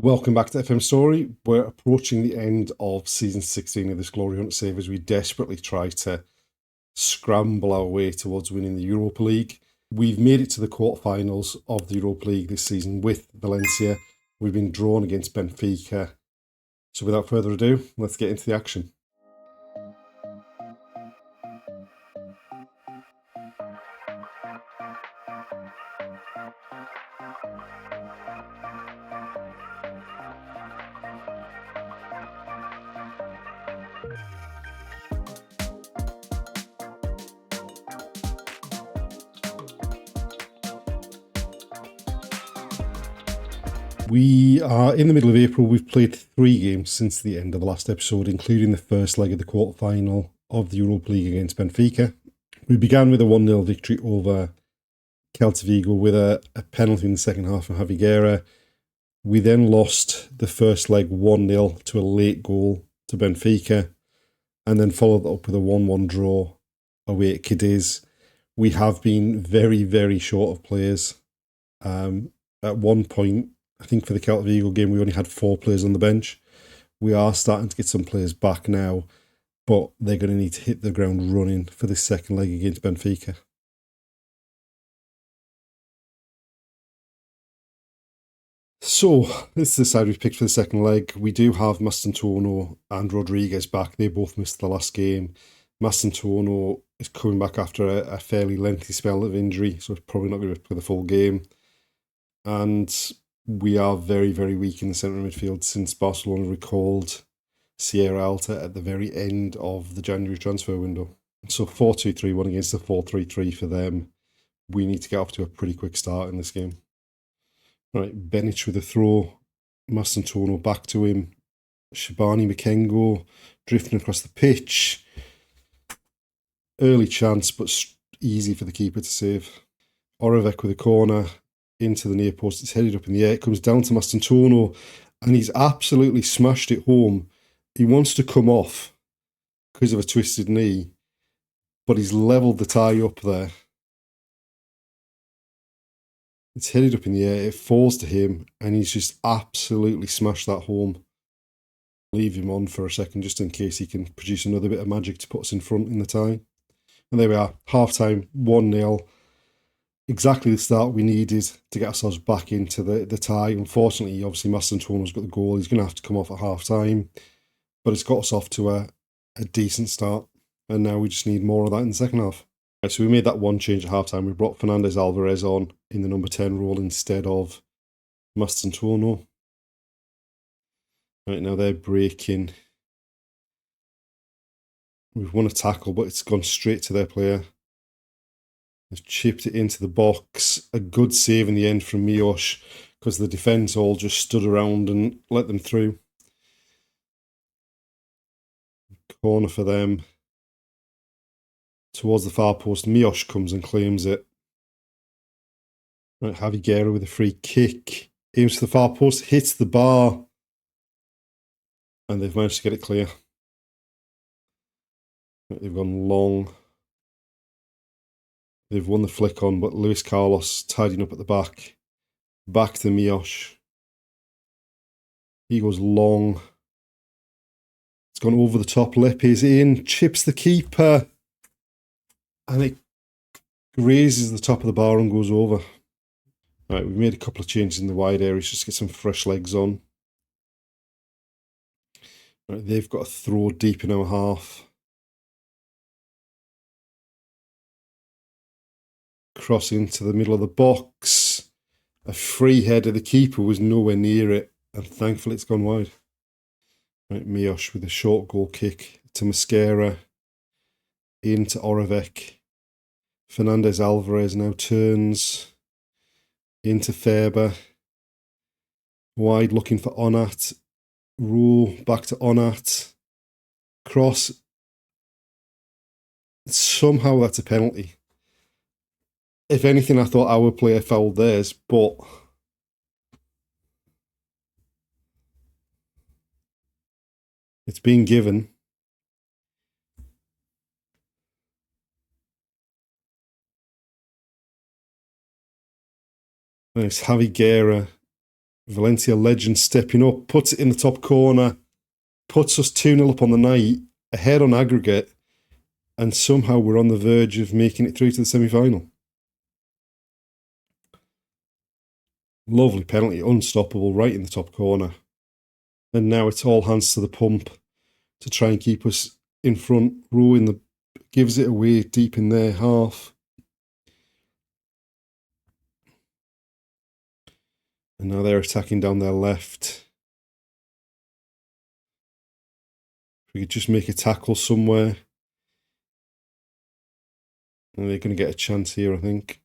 Welcome back to FM Storey. We're approaching the end of season 16 of this Glory Hunt save as we desperately try to scramble our way towards winning the Europa League. We've made it to the quarterfinals of the Europa League this season with Valencia. We've been drawn against Benfica. So without further ado, let's get into the action. We are in the middle of April. We've played 3 games since the end of the last episode, including the first leg of the quarterfinal of the Europa League against Benfica. We began with a 1-0 victory over Celta Vigo with a penalty in the second half from Javi Guerra. We then lost the first leg 1-0 to a late goal to Benfica, and then followed up with a 1-1 draw away at Cadiz. We have been very, very short of players. At one point, I think for the Celta Vigo game, we only had 4 players on the bench. We are starting to get some players back now, but they're going to need to hit the ground running for this second leg against Benfica. So, this is the side we've picked for the second leg. We do have Mastantuono and Rodriguez back. They both missed the last game. Mastantuono is coming back after a fairly lengthy spell of injury, so he's probably not going to play the full game. And we are very, very weak in the centre midfield since Barcelona recalled Sierra Alta at the very end of the January transfer window. So 4-2-3-1 against the 4-3-3 for them. We need to get off to a pretty quick start in this game. Right, Benic with a throw. Mastantuono back to him. Shabani Makengo drifting across the pitch. Early chance, but easy for the keeper to save. Oravec with a corner into the near post. It's headed up in the air. It comes down to Mastantuono, and he's absolutely smashed it home. He wants to come off because of a twisted knee, but he's levelled the tie up there. It's headed up in the air. It falls to him, and he's just absolutely smashed that home. Leave him on for a second just in case he can produce another bit of magic to put us in front in the tie. And there we are, half-time, 1-0. Exactly the start we needed to get ourselves back into the tie. Unfortunately, obviously, Mastantuono's got the goal. He's going to have to come off at half-time. But it's got us off to a decent start. And now we just need more of that in the second half. Right, so we made that one change at half-time. We brought Fernandez Alvarez on in the number 10 role instead of Mastantuono. Right, now they're breaking. We've won a tackle, but it's gone straight to their player. They've chipped it into the box. A good save in the end from Mios because the defence all just stood around and let them through. Corner for them. Towards the far post, Mios comes and claims it. Right, Javi Guerra with a free kick. Aims to the far post, hits the bar. And they've managed to get it clear. Right, they've gone long. They've won the flick on, but Luis Carlos tidying up at the back. Back to Mios. He goes long. It's gone over the top. Lepe's in. Chips the keeper. And it grazes the top of the bar and goes over. Right, we've made a couple of changes in the wide areas just to get some fresh legs on. Right, they've got a throw deep in our half. Cross into the middle of the box. A free header. The keeper was nowhere near it, and thankfully it's gone wide. Right, Mios with a short goal kick to Mosquera. Into Oravec. Fernandez Alvarez now turns into Ferber. Wide looking for Onat. Roll back to Onat. Cross. Somehow that's a penalty. If anything, I thought our player fouled theirs, but it's been given. And it's Javi Guerra Valencia legend stepping up, puts it in the top corner, puts us 2-0 up on the night, ahead on aggregate, and somehow we're on the verge of making it through to the semi-final. Lovely penalty, unstoppable, right in the top corner. And now it's all hands to the pump to try and keep us in front row gives it away deep in their half. And now they're attacking down their left. If we could just make a tackle somewhere. And they're going to get a chance here, I think.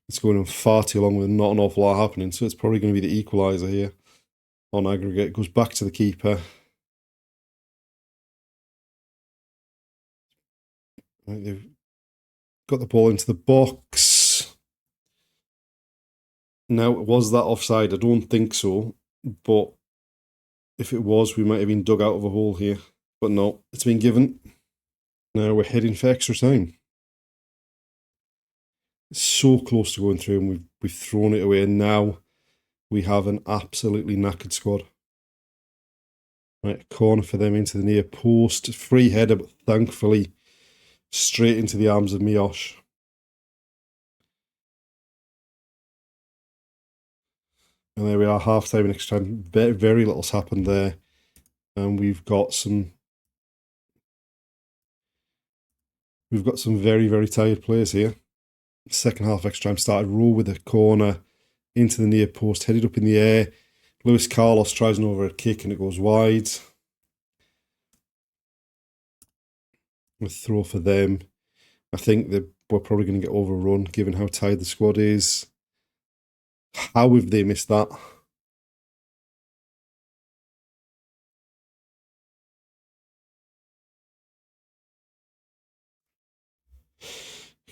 It's going on far too long with not an awful lot happening, so it's probably going to be the equaliser here on aggregate. It goes back to the keeper. Right, they've got the ball into the box. Now, was that offside? I don't think so, but if it was, we might have been dug out of a hole here. But no, it's been given. Now we're heading for extra time. It's so close to going through, and we've thrown it away, and now we have an absolutely knackered squad. Right, corner for them into the near post. Free header, but thankfully straight into the arms of Miłosz. And there we are, half-time and extra time. Very little's happened there. And we've got some very tired players here. Second half extra time started. Roll with a corner into the near post, headed up in the air. Luis Carlos tries an overhead kick and it goes wide. A throw for them. I think that we're probably going to get overrun given how tired the squad is. How have they missed that?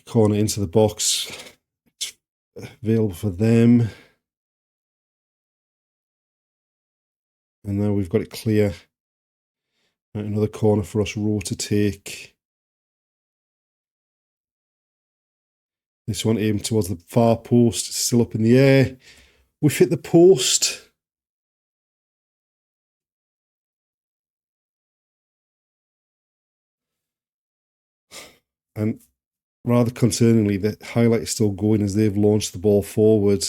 Corner into the box. It's available for them. And now we've got it clear. Right, another corner for us, Rowe to take. This one aimed towards the far post. It's still up in the air. We've hit the post. And rather concerningly, the highlight is still going as they've launched the ball forward.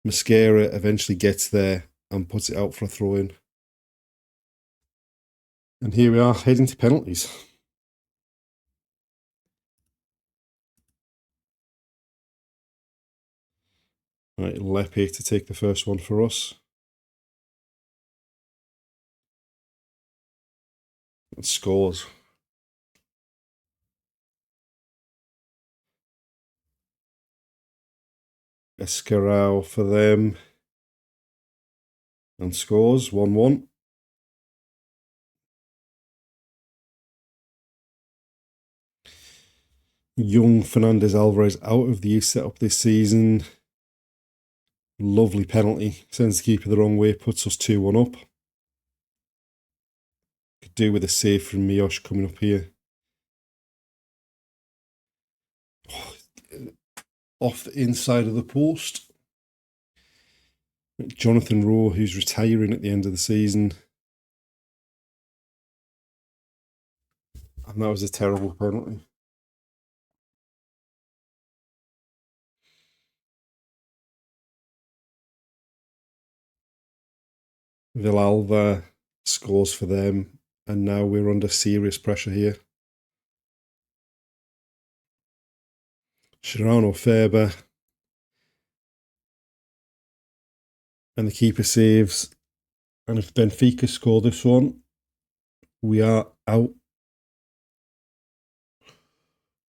Mascara eventually gets there and puts it out for a throw-in. And here we are, heading to penalties. Right, Lepe to take the first one for us. And scores. Escarao for them. And scores 1-1. Young Fernandez Alvarez out of the youth setup this season. Lovely penalty. Sends the keeper the wrong way, puts us 2-1 up. Could do with a save from Miłosz coming up here. Off the inside of the post. Jonathan Rowe, who's retiring at the end of the season. And that was a terrible penalty. Villalba scores for them, and now we're under serious pressure here. Sherano Faber. And the keeper saves. And if Benfica score this one, we are out.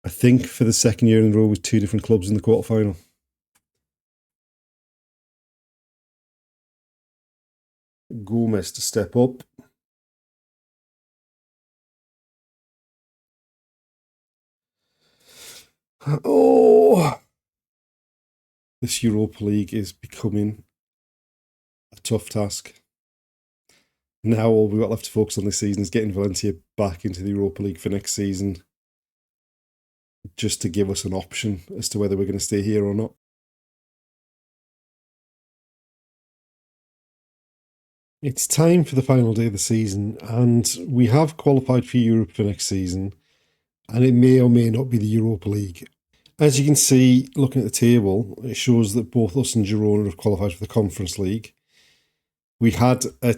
I think for the second year in a row with two different clubs in the quarterfinal. Gomez to step up. Oh! This Europa League is becoming a tough task. Now all we've got left to focus on this season is getting Valencia back into the Europa League for next season. just to give us an option as to whether we're going to stay here or not. It's time for the final day of the season, and we have qualified for Europe for next season, and it may or may not be the Europa League. As you can see, looking at the table, it shows that both us and Girona have qualified for the Conference League. We had a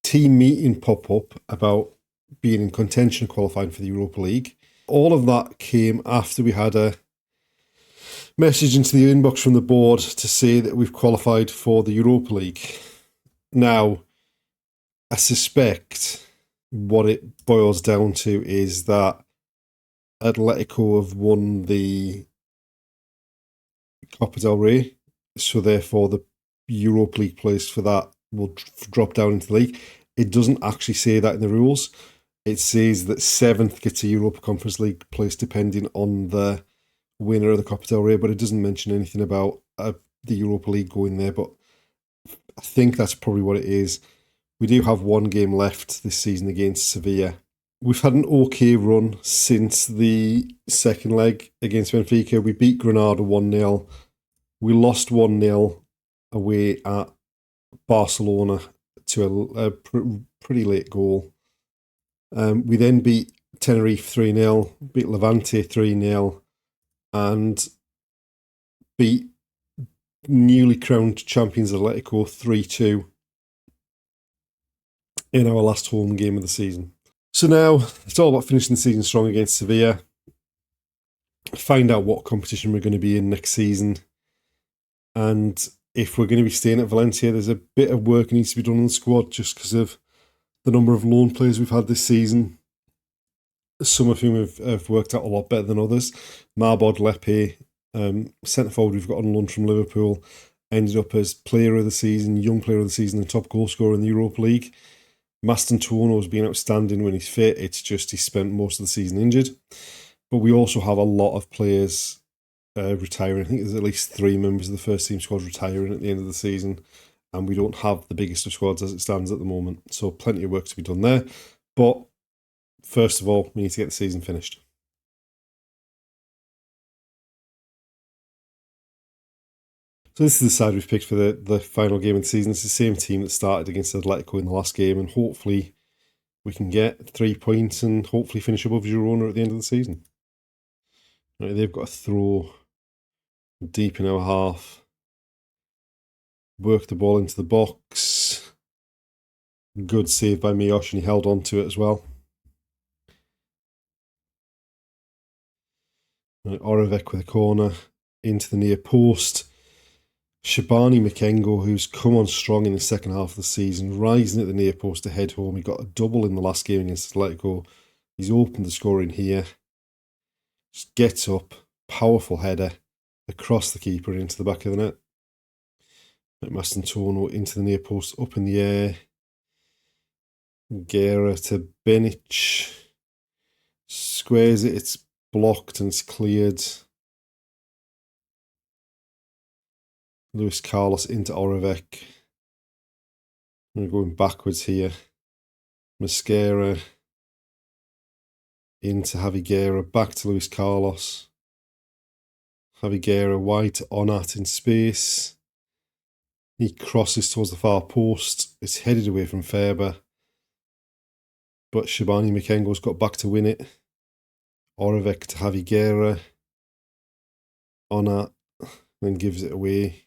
team meeting pop up about being in contention qualifying for the Europa League. All of that came after we had a message into the inbox from the board to say that we've qualified for the Europa League. Now, I suspect what it boils down to is that Atletico have won the Copa del Rey, so therefore the Europa League place for that will drop down into the league. It doesn't actually say that in the rules. It says that 7th gets a Europa Conference League place depending on the winner of the Copa del Rey, but it doesn't mention anything about the Europa League going there. But I think that's probably what it is. We do have one game left this season against Sevilla. We've had an okay run since the second leg against Benfica. We beat Granada 1-0. We lost 1-0 away at Barcelona to a pretty late goal. We then beat Tenerife 3-0, beat Levante 3-0, and beat newly crowned champions Atletico 3-2 in our last home game of the season. So now it's all about finishing the season strong against Sevilla, find out what competition we're going to be in next season, and if we're going to be staying at Valencia, there's a bit of work that needs to be done on the squad just because of the number of loan players we've had this season, some of whom have worked out a lot better than others. Marbod Lepe, centre forward we've got on loan from Liverpool, ended up as player of the season, young player of the season, and top goal scorer in the Europa League. Mastantuono has been outstanding when he's fit. It's just he spent most of the season injured. But we also have a lot of players retiring. I think there's at least 3 members of the first team squad retiring at the end of the season. And we don't have the biggest of squads as it stands at the moment. So plenty of work to be done there. But first of all, we need to get the season finished. So this is the side we've picked for the final game of the season. It's the same team that started against Atletico in the last game, and hopefully we can get 3 points and hopefully finish above Girona at the end of the season. Right, they've got to throw deep in our half, work the ball into the box. Good save by Miyosh, and he held on to it as well. Right, Oravec with a corner into the near post. Shabani Makengo, who's come on strong in the second half of the season, rising at the near post to head home. He got a double in the last game against Atletico. He's opened the scoring here. Just gets up, powerful header across the keeper into the back of the net. Mastantuono into the near post, up in the air. Guerra to Benic. Squares it, it's blocked and it's cleared. Luis Carlos into Oravec. We're going backwards here. Mosquera into Javi Guerra, back to Luis Carlos. Javi Guerra wide to Onat in space. He crosses towards the far post. It's headed away from Ferber. But Shabani Makengo's got back to win it. Oravec to Javi Guerra. Onat then gives it away.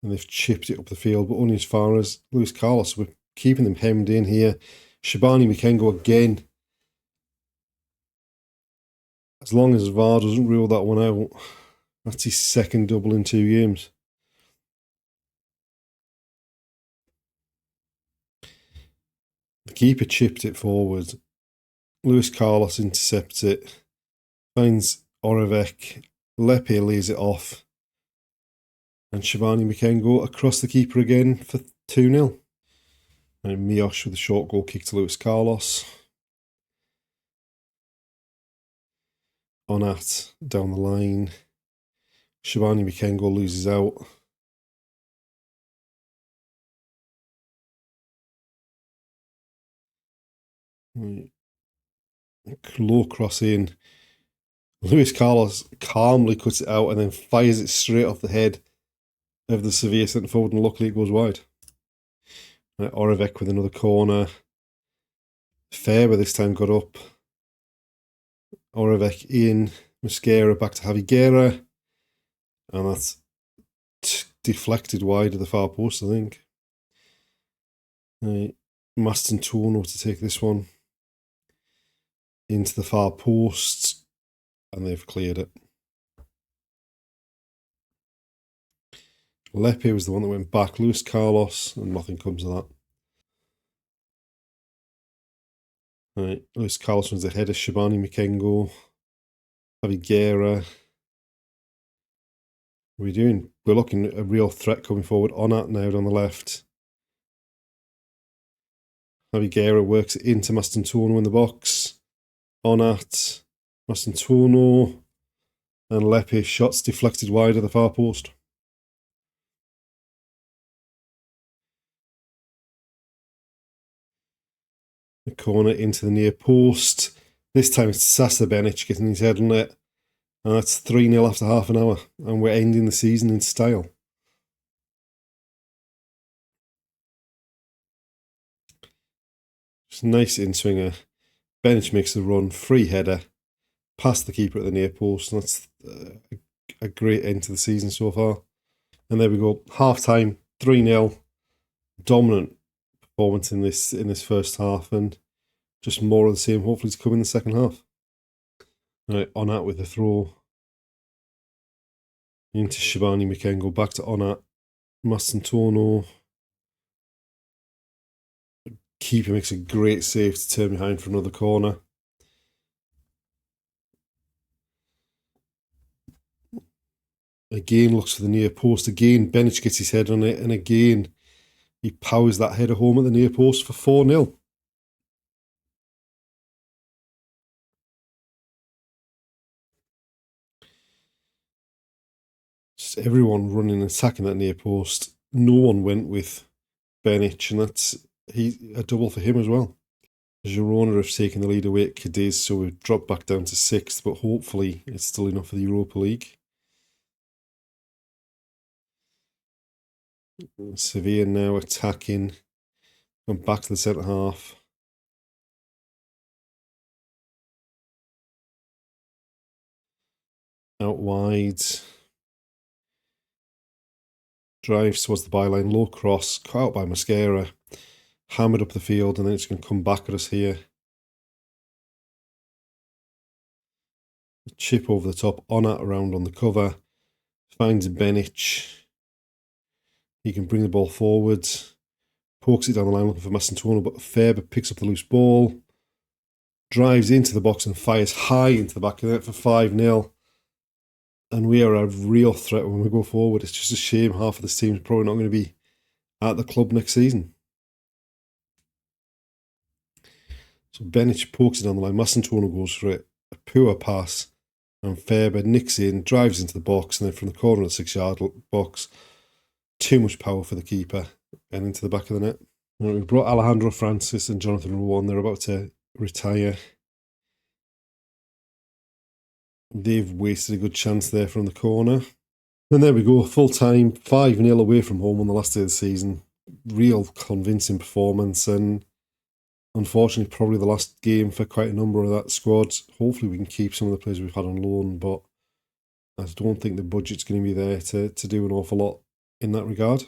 And they've chipped it up the field, but only as far as Luis Carlos. We're keeping them hemmed in here. Shabani Makengo again. As long as VAR doesn't rule that one out, that's his second double in 2 games. The keeper chipped it forward. Luis Carlos intercepts it. Finds Oravec. Lepe lays it off. And Shabani Makengo across the keeper again for 2-0. And Miyosh with a short goal kick to Luis Carlos. Onat down the line. Shabani Makengo loses out. Low cross in. Luis Carlos calmly cuts it out and then fires it straight off the head of the Sevilla centre forward, and luckily it goes wide. Right, Orevec with another corner. Faber this time got up. Orevec in. Mosquera back to Javi Guerra. And that's deflected wide of the far post, I think. Right, Mastantuono to take this one into the far post, and they've cleared it. Lepe was the one that went back. Luis Carlos, and nothing comes of that. Right, Luis Carlos was ahead of Shabani Mikengo. Javi Guerra. We're looking at a real threat coming forward. Onat now on the left. Javi Guerra works into Mastantuono in the box. Onat, Mastantuono, and Lepe. Shots deflected wide of the far post. The corner into the near post. This time it's Sasa Benic getting his head on it. And that's 3-0 after half an hour. And we're ending the season in style. Just nice in-swinger. Benic makes the run. Free header. Past the keeper at the near post. And that's a great end to the season so far. And there we go. Half-time. 3-0. Dominant performance in this first half, and just more of the same hopefully to come in the second half. Right, Onat with the throw into Shabani Mikengo, back to Onat. Mastantuono. Keeper makes a great save to turn behind for another corner. Again looks for the near post. Again Benic gets his head on it, and again he powers that header home at the near post for 4-0. Just everyone running and attacking that near post. No one went with Benic, and that's a double for him as well. Girona have taken the lead away at Cadiz, so we've dropped back down to 6th, but hopefully it's still enough for the Europa League. Sevilla now attacking. Going back to the centre half. Out wide. Drives towards the byline. Low cross. Cut out by Mosquera. Hammered up the field, and then it's going to come back at us here. Chip over the top. Onat around on the cover. Finds Benic. He can bring the ball forward. Pokes it down the line looking for Mastantuono, but Faber picks up the loose ball. Drives into the box and fires high into the back of the net for 5-0. And we are a real threat when we go forward. It's just a shame half of this team is probably not going to be at the club next season. So Benic pokes it down the line. Mastantuono goes for it. A poor pass. And Faber nicks in, drives into the box, and then from the corner of the 6-yard box, too much power for the keeper and into the back of the net. And we've brought Alejandro Francis and Jonathan Rowan. They're about to retire. They've wasted a good chance there from the corner. And there we go, full time, 5-0 away from home on the last day of the season. Real convincing performance, and unfortunately probably the last game for quite a number of that squad. Hopefully we can keep some of the players we've had on loan, but I don't think the budget's going to be there to do an awful lot in that regard.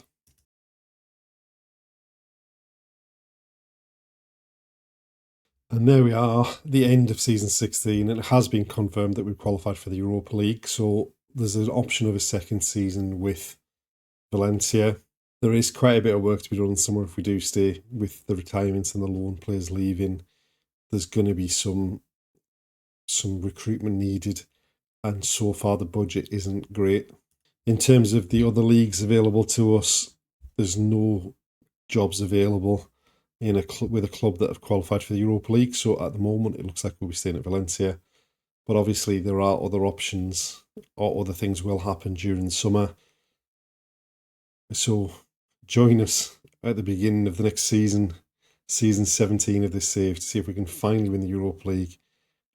And there we are, the end of season 16, and it has been confirmed that we've qualified for the Europa League, so there's an option of a second season with Valencia. There is quite a bit of work to be done in the summer if we do stay, with the retirements and the loan players leaving. There's going to be some recruitment needed, and so far the budget isn't great. In terms of the other leagues available to us, there's no jobs available with a club that have qualified for the Europa League. So at the moment, it looks like we'll be staying at Valencia. But obviously, there are other options, or other things will happen during the summer. So join us at the beginning of the next season, season 17 of this save, to see if we can finally win the Europa League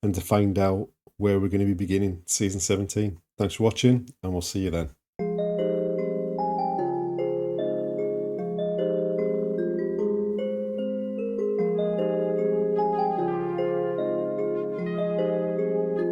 and to find out where we're going to be beginning season 17. Thanks for watching, and we'll see you then.